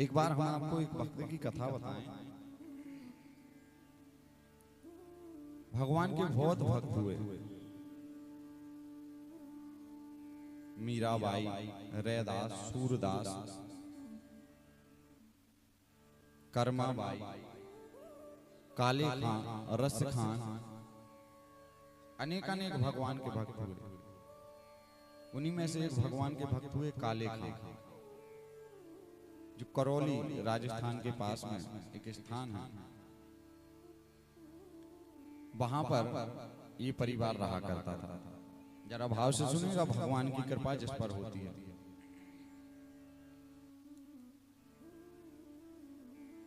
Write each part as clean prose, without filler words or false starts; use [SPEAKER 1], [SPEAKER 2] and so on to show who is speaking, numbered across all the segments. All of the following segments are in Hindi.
[SPEAKER 1] एक बार हम आपको एक भक्त की कथा बताएं। भगवान के बहुत भक्त हुए। मीराबाई, रैदास, सूरदास, कर्माबाई, काले खान, रस खान, अनेक अनेक भगवान के भक्त हुए। उन्हीं में से एक भगवान के भक्त हुए काले खान, जो करौली राजस्थान के पास में एक स्थान है। वहां पर ये परिवार रहा करता था। जरा भाव से सुनिएगा, भगवान की कृपा जिस पर होती है।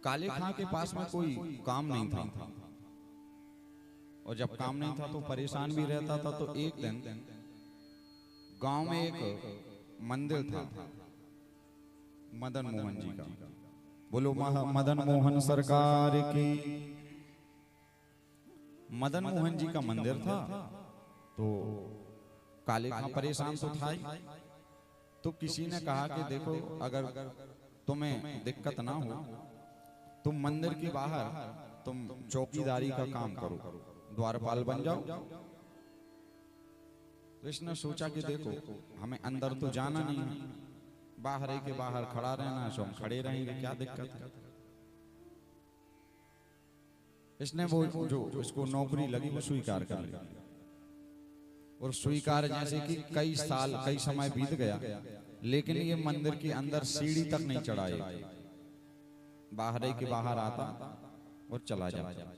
[SPEAKER 1] काले खां के पास में कोई काम नहीं था, और जब काम नहीं था तो परेशान भी रहता था। तो एक दिन गांव में एक मंदिर था मदन मोहन जी का। बोलो मदन मोहन सरकार की। मदन मोहन जी का मंदिर था। तो काले खां परेशान तो था ही। तो किसी ने कहा कि देखो, अगर तुम्हें दिक्कत ना हो, तुम मंदिर के बाहर तुम चौकीदारी का काम करो, द्वारपाल बन जाओ। तो इसने सोचा कि देखो, हमें अंदर तो जाना नहीं है, बाहर ही के बाहर खड़ा रहना है, सो हम खड़े रहेंगे, क्या दिक्कत है। इसने वो जो इसको नौकरी लगी वो स्वीकार कर लिया। और स्वीकार जैसे कि कई साल कई समय बीत गया, लेकिन ये मंदिर के अंदर सीढ़ी तक नहीं चढ़ाए, बाहर ही के बाहर आता और चला जाता।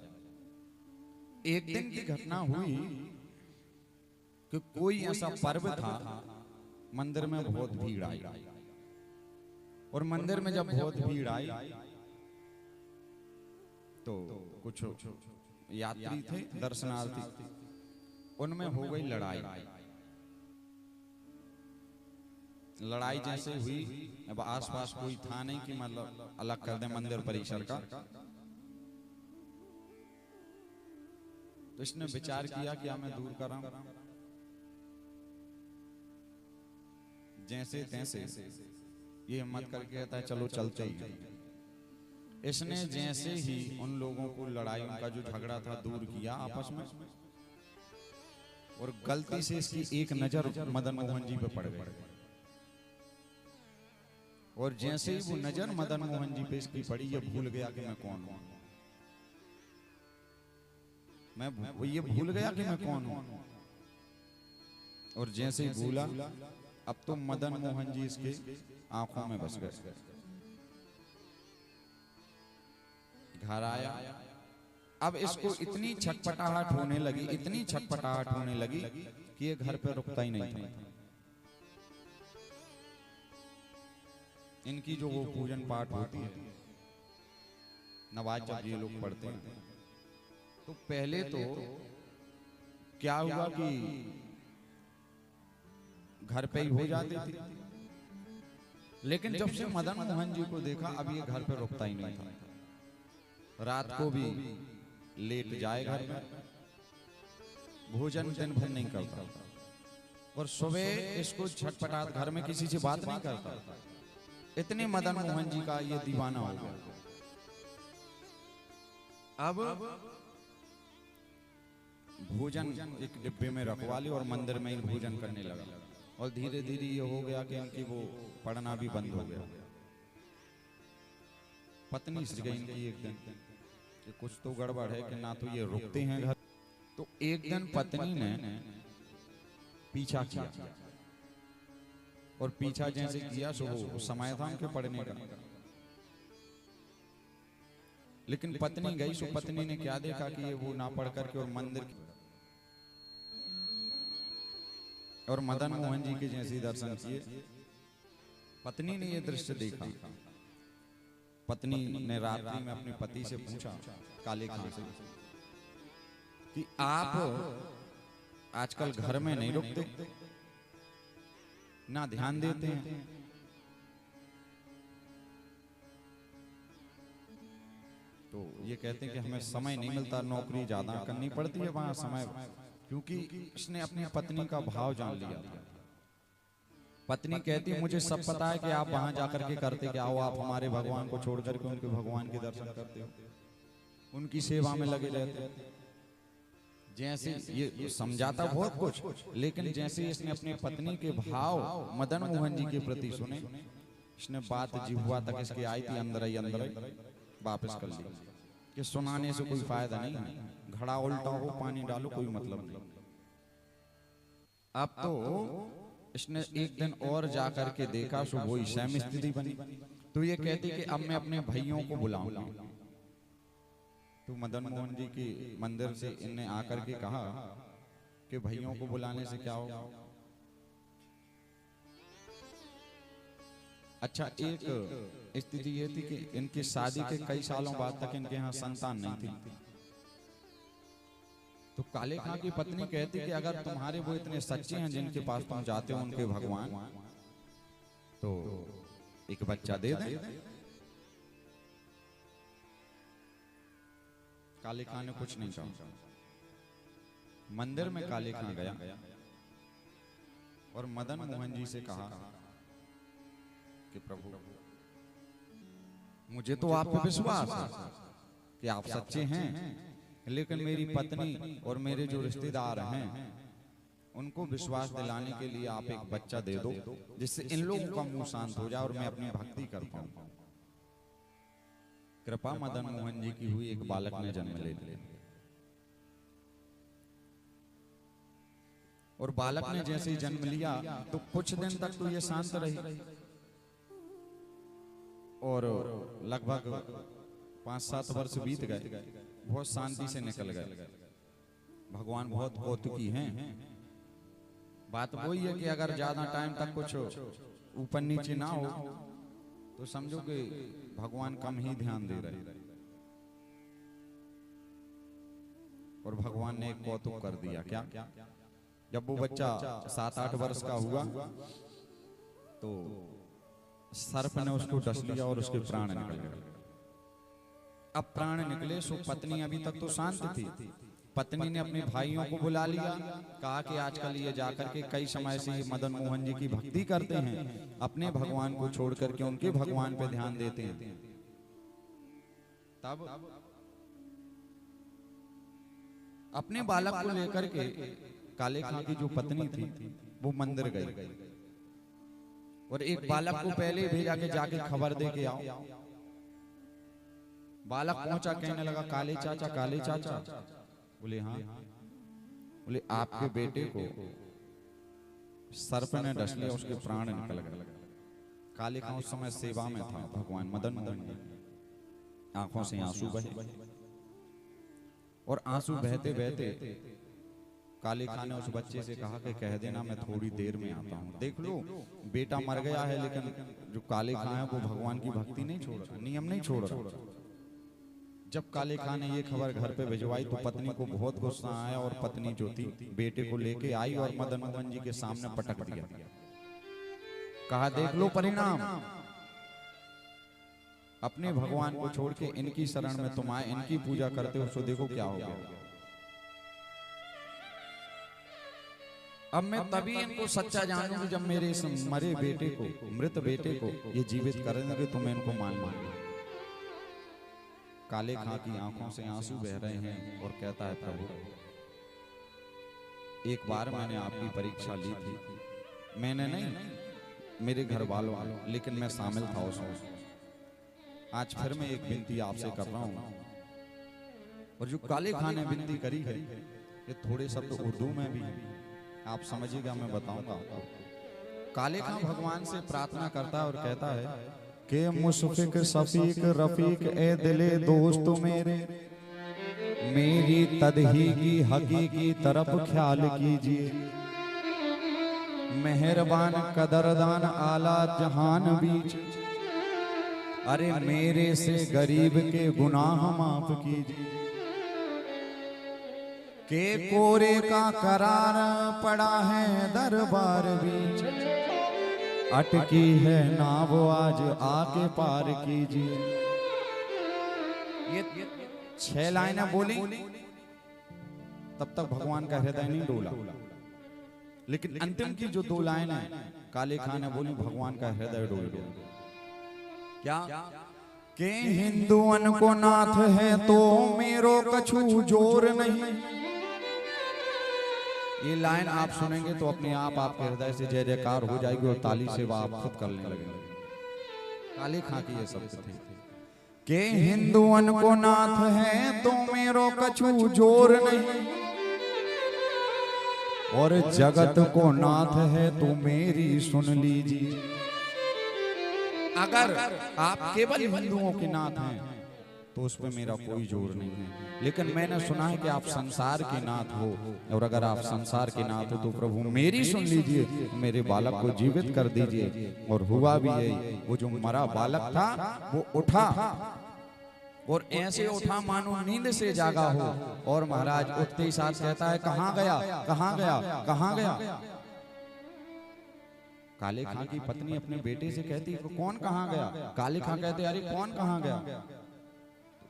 [SPEAKER 1] एक दिन की घटना हुई कि कोई ऐसा पर्व था, मंदिर में बहुत भीड़ आई। और मंदिर में जब बहुत भीड़ आई तो कुछ यात्री थे, दर्शनार्थी, उनमें हो गई लड़ाई। लड़ाई जैसे हुई, अब आसपास कोई था नहीं कि मतलब अलग कर दे मंदिर परिसर का। तो इसने विचार किया कि मैं दूर कराऊं। जैसे तैसे ये हिम्मत करके कहता है चलो चलते ही। इसने जैसे ही उन लोगों को लड़ाई, उनका जो झगड़ा था, दूर किया आपस में, और गलती से इसकी एक नजर मदन मोहन जी पे पड़ गई। और जैसे ही वो नजर मदन मोहन जी पे इसकी पड़ी, ये भूल गया कि मैं कौन हूं। ये भूल गया कि मैं कौन हूं। और जैसे ही भूला, अब तो मदन मोहन जी इसके आंखों में बस गए। घर आया, अब इसको इतनी छटपटाहट होने लगी, इतनी छटपटाहट होने लगी कि ये घर पे रुकता ही नहीं था। इनकी जो वो पूजन पाठ होती है, नवाज जब ये लोग पढ़ते हैं, तो पहले तो क्या हुआ कि घर पे ही हो जाती थी, लेकिन जब से मदन मोहन जी को देखा, अब ये घर पे रुकता ही नहीं था। रात को भी लेट जाए घर में, भोजन दिन भर नहीं करता, और सुबह इसको छटपटात, घर में किसी से बात नहीं करता। इतने मदन मोहन जी का ये दीवाना हो गया। अब भोजन एक डिब्बे में रखवा लिया और मंदिर में ही भोजन करने लगा। और धीरे धीरे ये हो गया कि इनकी वो पढ़ना भी बंद हो गया। पत्नी से गई इनकी एक दिन कि कुछ तो गड़बड़ है, कि ना तो ये रुकते हैं घर। तो एक दिन पत्नी ने पीछा किया, और पीछा जैसे किया सो वो समय था उनके पढ़ने का। लेकिन पत्नी गई, सो पत्नी ने क्या देखा कि ये वो ना पढ़ करके और मंदिर और मदन मोहन जी के जैसे दर्शन किए। पत्नी ने ये दृश्य देखा। पत्नी ने रात्रि में अपने पति से पूछा, काले खां से, कि आप आजकल घर में नहीं रुकते, ना ध्यान देते हैं। तो ये कहते हैं कि हमें समय नहीं मिलता, नौकरी ज्यादा करनी पड़ती है वहां समय, क्योंकि इसने अपनी पत्नी का भाव जान लिया था। पत्नी कहती मुझे सब पता है कि आप वहां जाकर के करते क्या हो, आप हमारे भगवान को छोड़ करके उनके भगवान के दर्शन करते हो, उनकी सेवा में लगे रहते हो। जैसे ये समझाता बहुत कुछ, लेकिन जैसे इसने अपनी पत्नी के भाव मदन मोहन जी के प्रति सुने, इसने बात जिह्वा तक इसकी आई थी, अंदर ही वापस कर ली कि सुनाने से कोई फायदा नहीं है, घड़ा उल्टा हो पानी डालो कोई मतलब नहीं। अब तो इसने एक दिन और जाकर के देखा, सो वही सेम स्थिति बनी। तो ये कहती कि अब मैं अपने भाइयों को बुलाऊंगी। तो मदन मोहन जी के मंदिर से इनने आकर के कहा कि भाइयों को बुलाने से क्या होगा। अच्छा, एक स्थिति ये थी कि इनकी शादी के कई सालों बाद तक इनके यहाँ संतान नहीं थी। तो काले खां की पत्नी कहती कि अगर तुम्हारे वो इतने सच्चे हैं जिनके पास तुम जाते हो उनके भगवान, तो एक बच्चा दे दें। काले खां ने कुछ नहीं कहा। मंदिर में काले खां गया और मदन मोहन जी से कहा कि प्रभु, मुझे तो आप पे विश्वास है कि आप सच्चे हैं, लेकिन मेरी पत्नी और मेरे जो रिश्तेदार हैं उनको विश्वास दिलाने के लिए आप एक बच्चा दे दो, जिससे इन लोगों का मुंह शांत हो जाए और मैं अपनी भक्ति कर पाऊं। कृपा मदन मोहन जी की हुई, एक बालक ने जन्म ले लिया। और बालक ने जैसे ही जन्म लिया तो कुछ दिन तक तो ये शांत रही और लगभग 5-7 वर्ष बीत गए, बहुत शांति से निकल गए। भगवान बहुत कौतुकी हैं। बात वही है कि अगर ज्यादा टाइम तक कुछ ऊपर नीचे ना हो तो समझो कि भगवान कम ही ध्यान दे रहे। और भगवान ने एक कौतुक कर दिया। क्या? जब वो बच्चा 7-8 वर्ष का हुआ तो सर्प ने उसको डस लिया और उसके प्राण निकल गए। अब प्राण निकले सो पत्नी अभी तक तो शांत थी। पत्नी ने अपने भाइयों को बुला लिया, कहा कि आजकल ये जाकर के कई समय से मदन मोहन जी की भक्ति करते हैं, अपने भगवान को छोड़ करके उनके भगवान पे ध्यान देते हैं। तब अपने बालक को लेकर के काले खां की जो पत्नी थी वो मंदिर गई और एक बालक को पहले भेजा के जाके खबर दे के आओ। बालक पहुंचा, कहने लगा काले चाचा, काले चाचा। बोले हाँ। बोले आपके बेटे को सर्प ने डस लिया, उसके प्राण निकल गए। काले खां उस समय सेवा में था भगवान मदन मोहन जी। आंखों से आंसू बहे और आंसू बहते बहते काले खां ने उस बच्चे से कहा कि कह देना मैं थोड़ी देर में आता हूँ। देख लो, बेटा मर गया है लेकिन जो काले खां है वो भगवान की भक्ति नहीं छोड़ रहा, नियम नहीं छोड़ रहा। जब काले खां ने ये खबर घर पे भिजवाई तो पत्नी को बहुत गुस्सा आया और पत्नी जो थी बेटे को लेके आई और मदन मोहन जी के सामने पटक दिया। कहा देख लो परिणाम, अपने भगवान को छोड़ के इनकी शरण में तुम आए, इनकी पूजा करते हो, तो देखो क्या हो गया। अब मैं तभी इनको सच्चा जानूंगी जब मेरे इस मरे बेटे को, मृत बेटे को ये जीवित करेंगे तो मैं इनको मान लूंगा। काले खां की आंखों से आंसू बह रहे हैं और कहता है प्रभु, एक बार मैंने आपकी परीक्षा ली थी, मैंने नहीं, मेरे घर वालों, लेकिन मैं शामिल था उसमें। आज फिर मैं एक विनती आपसे कर रहा हूं। और जो काले खां ने विनती करी है ये थोड़े शब्द उर्दू में भी आप समझिएगा, मैं बताऊंगा। काले खां भगवान से प्रार्थना करता है और कहता है कि मुशफिक शफीक रफीक ए दिले दोस्त मेरे, मेरी तदहीकी हकीकी तरफ ख्याल कीजिए। मेहरबान कदरदान आला जहान बीच, अरे मेरे से गरीब के गुनाह माफ कीजिए। के कोरे का करार पड़ा है दरबार बीच, अटकी है नाव आज आके पार कीजिए। ये 6 लाइनें बोली तब तक भगवान का हृदय नहीं डोला, लेकिन अंतिम की जो 2 लाइनें काले खां ने बोली भगवान का हृदय डोल गया। क्या के हिंदुअन को नाथ है तो मेरो कछु जोर नहीं। ये लाइन आप सुनेंगे तो अपने आप आपके हृदय से जय जयकार हो जाएगी और ताली से आप खुद करने लगेंगे। काले खां की ये शब्द थे के हिंदुअन को नाथ है तो मेरो कछु जोर नहीं, और जगत को नाथ है तो मेरी सुन लीजिए। अगर आप केवल हिंदुओं के नाथ हैं तो उस पर मेरा कोई जोर नहीं है, लेकिन मैंने सुना है कि आप संसार के नाथ हो, और अगर आप संसार के नाथ हो तो प्रभु मेरी सुन लीजिए, मेरे बालक को जीवित कर दीजिए। और हुआ भी यही, वो जो मरा बालक था वो उठा, और ऐसे उठा मानो नींद से जागा हो, और महाराज उठते ही साथ कहता है कहां गया कहां गया कहां गया। काले खां की पत्नी अपने बेटे से कहती कौन कहां गया। काले खां कहते अरे कौन कहां गया।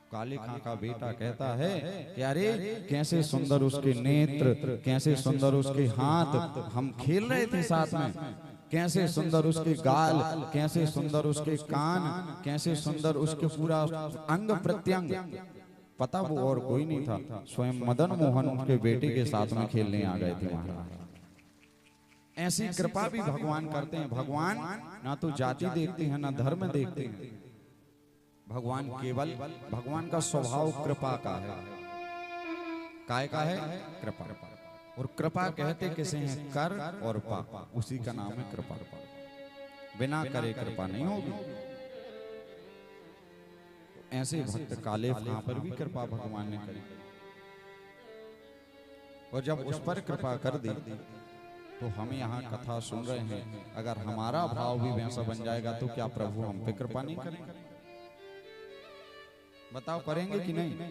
[SPEAKER 1] काले खां का बेटा कहता है कि अरे कैसे सुंदर उसके नेत्र, कैसे सुंदर उसके हाथ, हम खेल रहे थे साथ में, कैसे सुंदर उसके गाल, कैसे सुंदर उसके कान, कैसे सुंदर उसके पूरा अंग प्रत्यंग। पता वो और कोई नहीं था, स्वयं मदन मोहन उनके बेटे के साथ में खेलने आ गए थे महाराज। ऐसी कृपा भी भगवान करते हैं। भगवान ना तो जाति देखते हैं ना धर्म देखते हैं, भगवान केवल, भगवान का स्वभाव कृपा का है। काय का है? कृपा। और कृपा कहते किसे हैं? कर और पा, उसी का नाम है कृपा। बिना करे कृपा नहीं होगी। ऐसे भक्त काले खां पर भी कृपा भगवान ने करी, और जब उस पर कृपा कर दी तो हम यहाँ कथा सुन रहे हैं, अगर हमारा भाव भी वैसा बन जाएगा तो क्या प्रभु हम पे कृपा नहीं करेंगे? बताओ करेंगे कि नहीं?